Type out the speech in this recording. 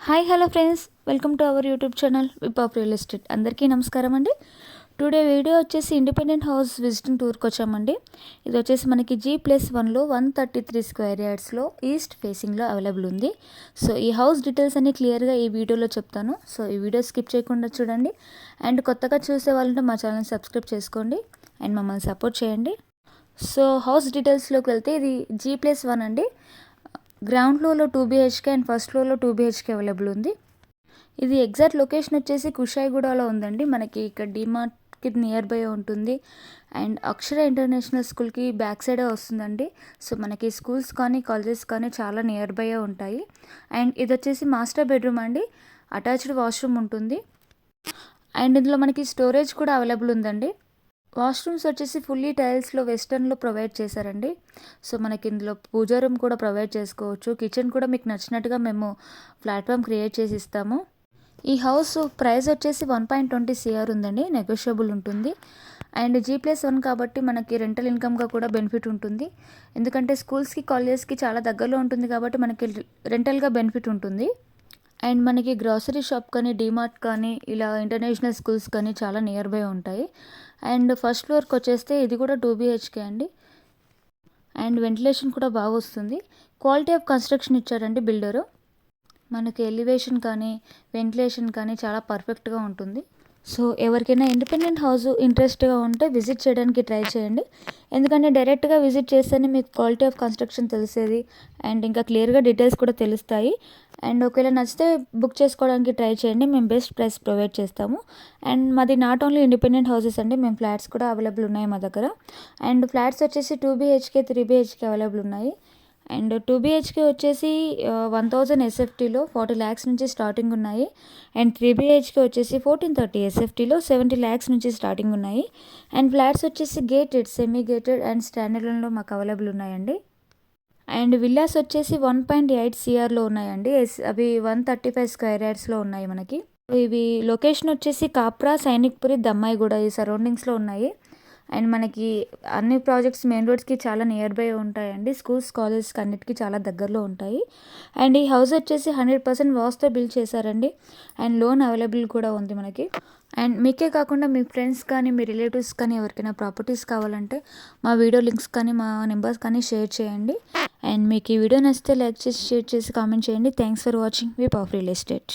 Hi hello friends, welcome to our YouTube channel whip of real estate. అందరికీ నమస్కారం అండి. Today video వచ్చేసి independent house visiting టూర్కి వచ్చామండి. ఇది వచ్చేసి మనకి G+1లో 133 స్క్వేర్ యార్డ్స్లో ఈస్ట్ ఫేసింగ్లో అవైలబుల్ ఉంది. సో ఈ హౌస్ డీటెయిల్స్ అన్ని క్లియర్గా ఈ వీడియోలో చెప్తాను. సో ఈ వీడియో స్కిప్ చేయకుండా చూడండి. అండ్ కొత్తగా చూసే వాళ్ళంటే మా ఛానల్ సబ్స్క్రైబ్ చేసుకోండి అండ్ మమ్మల్ని సపోర్ట్ చేయండి. సో హౌస్ డీటెయిల్స్లోకి వెళ్తే ఇది G+1 అండి. గ్రౌండ్ ఫ్లోర్లో 2 BHK అండ్ ఫస్ట్ ఫ్లోర్లో 2 BHK అవైలబుల్ ఉంది. ఇది ఎగ్జాక్ట్ లొకేషన్ వచ్చేసి కుషాయిగూడలో ఉందండి. మనకి ఇక్కడ డిమార్ట్కి నియర్ బై ఉంటుంది అండ్ అక్షర ఇంటర్నేషనల్ స్కూల్కి బ్యాక్ సైడే వస్తుందండి. సో మనకి స్కూల్స్ కానీ కాలేజెస్ కానీ చాలా నియర్ బై ఉంటాయి. అండ్ ఇది వచ్చేసి మాస్టర్ బెడ్రూమ్ అండి. అటాచ్డ్ వాష్రూమ్ ఉంటుంది అండ్ ఇందులో మనకి స్టోరేజ్ కూడా అవైలబుల్ ఉందండి. వాష్రూమ్స్ వచ్చేసి ఫుల్లీ టైల్స్లో వెస్టర్న్లో ప్రొవైడ్ చేశారండి. సో మనకి ఇందులో పూజా రూమ్ కూడా ప్రొవైడ్ చేసుకోవచ్చు. కిచెన్ కూడా మీకు నచ్చినట్టుగా మేము ప్లాట్ఫామ్ క్రియేట్ చేసి ఇస్తాము. ఈ హౌస్ ప్రైస్ వచ్చేసి 1.20 CR ఉందండి. నెగోషియబుల్ ఉంటుంది. అండ్ G+1 కాబట్టి మనకి రెంటల్ ఇన్కమ్గా కూడా బెనిఫిట్ ఉంటుంది. ఎందుకంటే స్కూల్స్కి కాలేజెస్కి చాలా దగ్గరలో ఉంటుంది కాబట్టి మనకి రెంటల్గా బెనిఫిట్ ఉంటుంది. అండ్ మనకి గ్రాసరీ షాప్ కానీ డీమార్ట్ కానీ ఇలా ఇంటర్నేషనల్ స్కూల్స్ కానీ చాలా నియర్ బై ఉంటాయి. అండ్ ఫస్ట్ ఫ్లోర్కి వచ్చేస్తే ఇది కూడా 2 BHK అండి. అండ్ వెంటిలేషన్ కూడా బాగా వస్తుంది. క్వాలిటీ ఆఫ్ కన్స్ట్రక్షన్ ఇచ్చారండి బిల్డరు. మనకి ఎలివేషన్ కానీ వెంటిలేషన్ కానీ చాలా పర్ఫెక్ట్గా ఉంటుంది. సో ఎవరికైనా ఇండిపెండెంట్ హౌస్ ఇంట్రెస్ట్గా ఉంటే విజిట్ చేయడానికి ట్రై చేయండి. ఎందుకంటే డైరెక్ట్గా విజిట్ చేస్తేనే మీకు క్వాలిటీ ఆఫ్ కన్స్ట్రక్షన్ తెలిసేది అండ్ ఇంకా క్లియర్గా డీటెయిల్స్ కూడా తెలుస్తాయి. అండ్ ఒకవేళ నచ్చితే బుక్ చేసుకోవడానికి ట్రై చేయండి. మేము బెస్ట్ ప్రైస్ ప్రొవైడ్ చేస్తాము. అండ్ మాది నాట్ ఓన్లీ ఇండిపెండెంట్ హౌసెస్ అండి, మేము ఫ్లాట్స్ కూడా అవైలబుల్ ఉన్నాయి మా దగ్గర. అండ్ ఫ్లాట్స్ వచ్చేసి 2 BHK 3 BHK అవైలబుల్ ఉన్నాయి. అండ్ 2 BHK వచ్చేసి 1000 SFTలో 40 lakhs నుంచి స్టార్టింగ్ ఉన్నాయి. అండ్ 3 BHK వచ్చేసి 1430 SFTలో 70 lakhs నుంచి స్టార్టింగ్ ఉన్నాయి. అండ్ ఫ్లాట్స్ వచ్చేసి గేటెడ్, సెమీ గేటెడ్ అండ్ స్టాండర్డ్లో మాకు అవైలబుల్ ఉన్నాయండి. అండ్ విల్లాస్ వచ్చేసి 1.8 CRలో ఉన్నాయండి. అవి 135 స్క్వేర్ యార్డ్స్లో ఉన్నాయి మనకి. ఇవి లొకేషన్ వచ్చేసి కాప్రా, సైనిక్పురి, దమ్మాయిగూడ ఈ సరౌండింగ్స్లో ఉన్నాయి. అండ్ మనకి అన్ని ప్రాజెక్ట్స్ మెయిన్ రోడ్స్కి చాలా నియర్ బై ఉంటాయండి. స్కూల్స్ కాలేజెస్కి అన్నిటికీ చాలా దగ్గరలో ఉంటాయి. అండ్ ఈ హౌస్ వచ్చేసి 100% వాస్తో బిల్డ్ చేశారండి. అండ్ లోన్ అవైలబుల్ కూడా ఉంది మనకి. అండ్ మీకే కాకుండా మీ ఫ్రెండ్స్ కానీ మీ రిలేటివ్స్ కానీ ఎవరికైనా ప్రాపర్టీస్ కావాలంటే మా వీడియో లింక్స్ కానీ మా నెంబర్స్ కానీ షేర్ చేయండి. అండ్ మీకు ఈ వీడియో నచ్చితే లైక్ చేసి షేర్ చేసి కామెంట్ చేయండి. Thanks for watching whip of real estate.